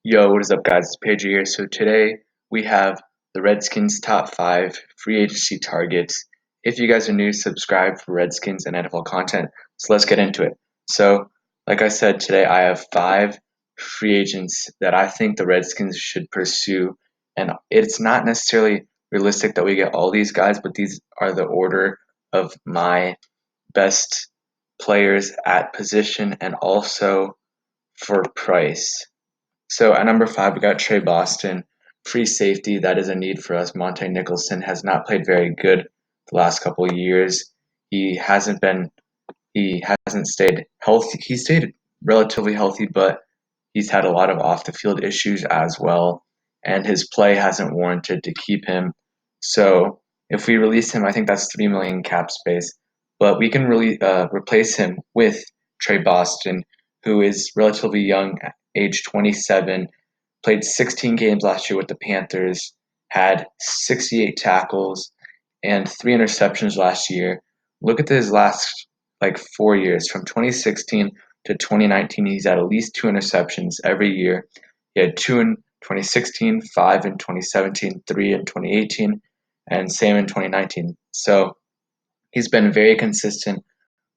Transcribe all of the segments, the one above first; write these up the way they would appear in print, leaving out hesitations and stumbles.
Yo, what is up, guys? It's Pedro here. So today we have the Redskins top 5 free agency targets. If you guys are new, subscribe for Redskins and NFL content. So let's get into it. So, like I said, today I have 5 free agents that I think the Redskins should pursue. And it's not necessarily realistic that we get all these guys, but these are the order of my best players at position and also for price. So at number 5, we got Trey Boston, free safety. That is a need for us. Monte Nicholson has not played very good the last couple of years. He hasn't been. He hasn't stayed healthy. He stayed relatively healthy, but he's had a lot of off the field issues as well, and his play hasn't warranted to keep him. So if we release him, I think that's 3 million cap space. But we can really replace him with Trey Boston, who is relatively young, age 27, played 16 games last year with the Panthers, had 68 tackles and 3 interceptions last year. Look at his last 4 years, from 2016 to 2019. He's had at least 2 interceptions every year. He had two in 2016, five in 2017, three in 2018, and same in 2019. So he's been very consistent,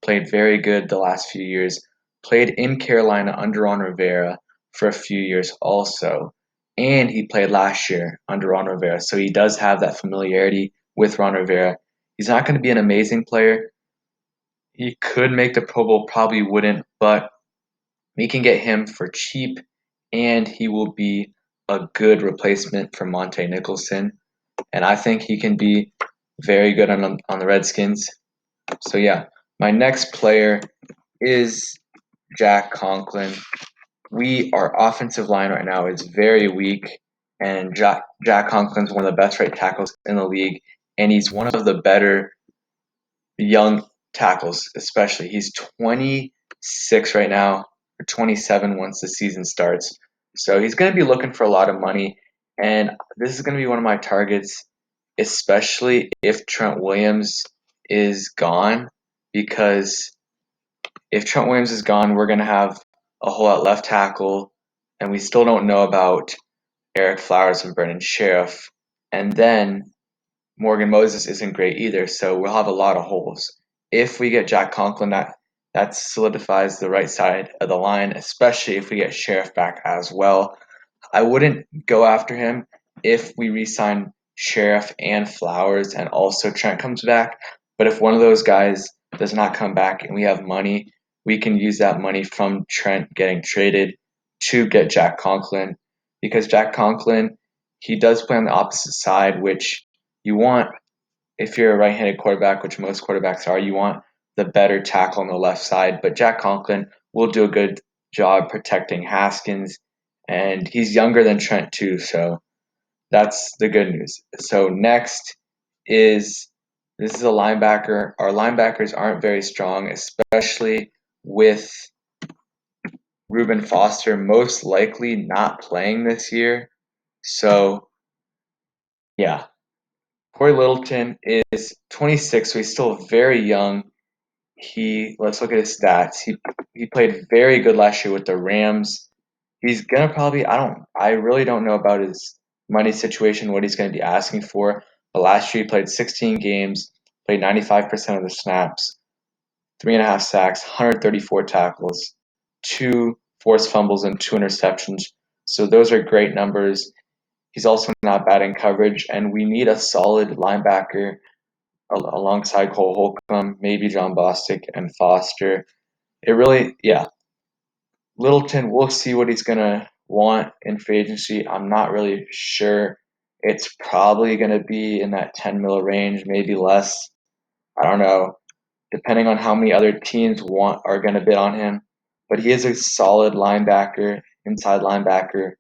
played very good the last few years, played in Carolina under Ron Rivera for a few years also, and he played last year under Ron Rivera. So he does have that familiarity with Ron Rivera. He's not going to be an amazing player. He could make the Pro Bowl, probably wouldn't, but we can get him for cheap, and he will be a good replacement for Monte Nicholson. And I think he can be very good on the Redskins. So yeah, my next player is Jack Conklin. Our offensive line right now is very weak, and Jack Conklin's one of the best right tackles in the league, and he's one of the better young tackles, especially. He's 26 right now, or 27 once the season starts. So he's going to be looking for a lot of money, and this is going to be one of my targets, especially if Trent Williams is gone, because if Trent Williams is gone, we're going to have a hole at left tackle, and we still don't know about Eric Flowers and Brennan Sheriff. And then Morgan Moses isn't great either, so we'll have a lot of holes. If we get Jack Conklin, that solidifies the right side of the line, especially if we get Sheriff back as well. I wouldn't go after him if we re-sign Sheriff and Flowers and also Trent comes back. But if one of those guys does not come back and we have money, we can use that money from Trent getting traded to get Jack Conklin, because Jack Conklin, he does play on the opposite side, which you want. If you're a right-handed quarterback, which most quarterbacks are, you want the better tackle on the left side. But Jack Conklin will do a good job protecting Haskins, and he's younger than Trent too, so that's the good news. So next is this is a linebacker. Our linebackers aren't very strong, especially with Reuben Foster most likely not playing this year. So yeah, Corey Littleton is 26, so he's still very young. Let's look at his stats. He played very good last year with the Rams. He's gonna probably I really don't know about his money situation, what he's gonna be asking for. But last year he played 16 games, played 95% of the snaps, 3.5 sacks, 134 tackles, 2 forced fumbles, and 2 interceptions. So those are great numbers. He's also not bad in coverage, and we need a solid linebacker alongside Cole Holcomb, maybe John Bostic and Foster. It really, yeah. Littleton, we'll see what he's going to want in free agency. I'm not really sure. It's probably going to be in that 10 mil range, maybe less. I don't know, depending on how many other teams are going to bid on him. But he is a solid linebacker, inside linebacker.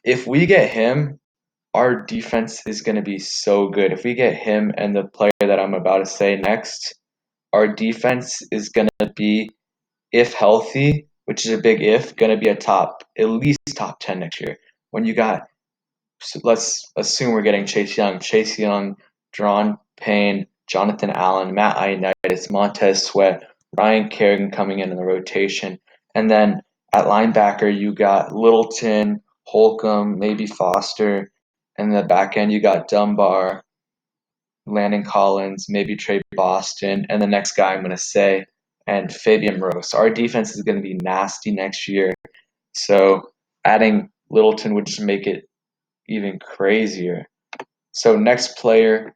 If we get him, our defense is going to be so good. If we get him and the player that I'm about to say next, our defense is going to be, if healthy, which is a big if, going to be at least top 10 next year. When you got, so let's assume we're getting Chase Young, Deron Payne, Jonathan Allen, Matt Ioannidis, Montez Sweat, Ryan Kerrigan coming in the rotation, and then At linebacker, you got Littleton, Holcomb, maybe Foster. And the back end, you got Dunbar, Landon Collins, maybe Trey Boston, and the next guy I'm going to say, and Fabian Moreau. So our defense is going to be nasty next year. So adding Littleton would just make it even crazier. So next player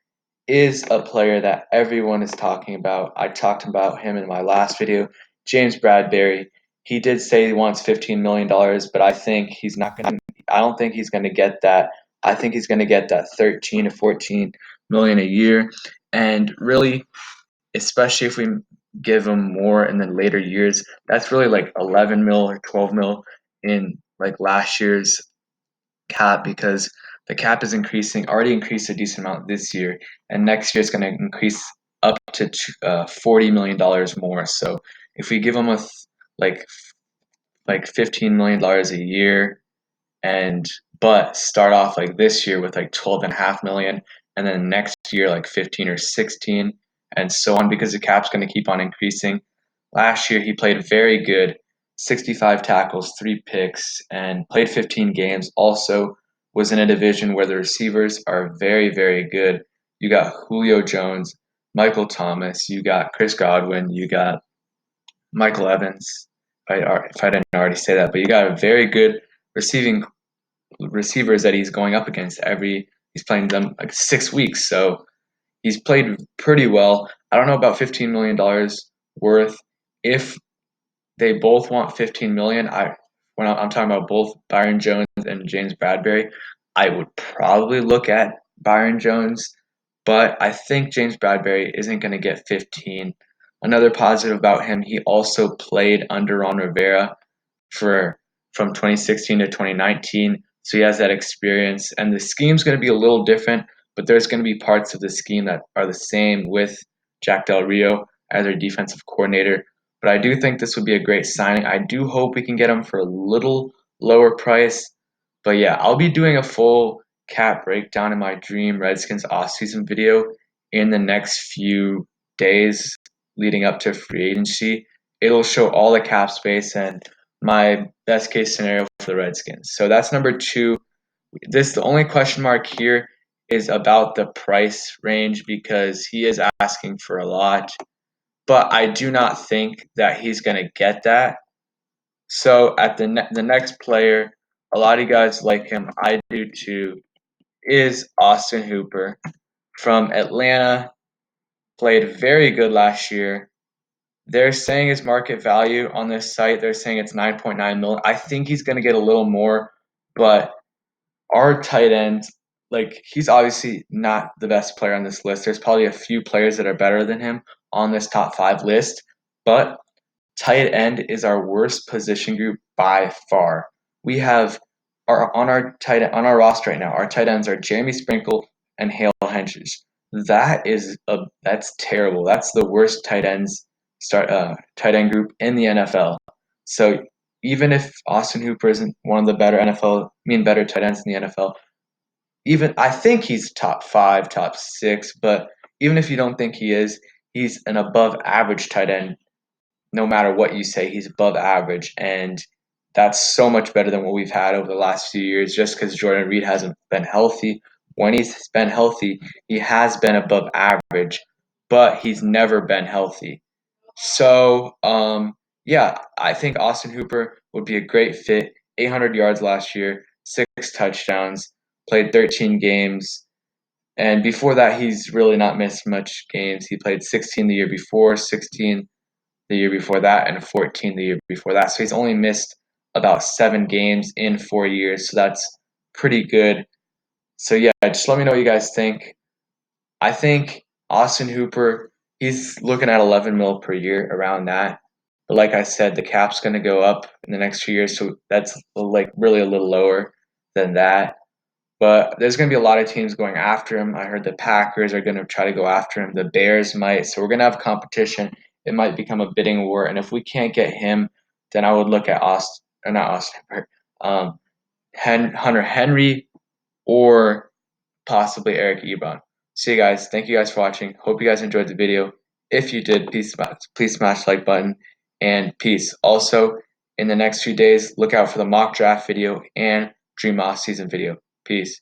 is a player that everyone is talking about. I talked about him in my last video, James Bradberry. He did say he wants $15 million, but I think he's not going to, I don't think he's going to get that. I think he's going to get that 13 to 14 million a year. And really, especially if we give him more in the later years, that's really like 11 mil or 12 mil in like last year's cap, because the cap is increasing, already increased a decent amount this year, and next year it's going to increase up to $40 million more. So if we give him like $15 million a year, and but start off like this year with like 12.5 million, and then next year like 15 or 16, and so on, because the cap's going to keep on increasing. Last year he played very good, 65 tackles, 3 picks, and played 15 games. Also was in a division where the receivers are very, very good. You got Julio Jones, Michael Thomas, you got Chris Godwin, you got Michael Evans, if I didn't already say that, but you got a very good receiving receivers that he's going up against he's playing them like 6 weeks. So he's played pretty well. I don't know about $15 million worth. If they both want 15 million, when I'm talking about both Byron Jones and James Bradberry, I would probably look at Byron Jones, but I think James Bradberry isn't going to get 15. Another positive about him, he also played under Ron Rivera for from 2016 to 2019. So he has that experience, and the scheme's going to be a little different, but there's going to be parts of the scheme that are the same with Jack Del Rio as our defensive coordinator. But I do think this would be a great signing. I do hope we can get him for a little lower price. But yeah, I'll be doing a full cap breakdown in my Dream Redskins offseason video in the next few days leading up to free agency. It'll show all the cap space and my best case scenario for the Redskins. So that's number 2. The only question mark here is about the price range, because he is asking for a lot, but I do not think that he's going to get that. So at the next player, a lot of you guys like him, I do too, is Austin Hooper from Atlanta. Played very good last year. They're saying his market value on this site, they're saying it's 9.9 million. I think he's going to get a little more, but our tight end, like, he's obviously not the best player on this list. There's probably a few players that are better than him on this top 5 list, but tight end is our worst position group by far. We have on our roster right now, our tight ends are Jeremy Sprinkle and Hale Henches. That's terrible. That's the worst tight end group in the NFL. So even if Austin Hooper isn't one of the better tight ends in the NFL, even I think he's top 5, top 6, but even if you don't think he is, he's an above average tight end. No matter what you say, he's above average, and that's so much better than what we've had over the last few years, just because Jordan Reed hasn't been healthy. When he's been healthy, he has been above average, but he's never been healthy. So, yeah, I think Austin Hooper would be a great fit. 800 yards last year, 6 touchdowns, played 13 games. And before that, he's really not missed much games. He played 16 the year before, 16 the year before that, and 14 the year before that. So he's only missed about 7 games in 4 years. So that's pretty good. So yeah, just let me know what you guys think. I think Austin Hooper, he's looking at 11 mil per year, around that. But like I said, the cap's going to go up in the next few years, so that's like really a little lower than that. But there's going to be a lot of teams going after him. I heard the Packers are going to try to go after him. The Bears might. So we're going to have competition. It might become a bidding war. And if we can't get him, then I would look at Hunter Henry, or possibly Eric Ebron. See you guys. Thank you guys for watching. Hope you guys enjoyed the video. If you did, please smash the like button, and peace. Also, in the next few days, look out for the mock draft video and dream off season video. Peace.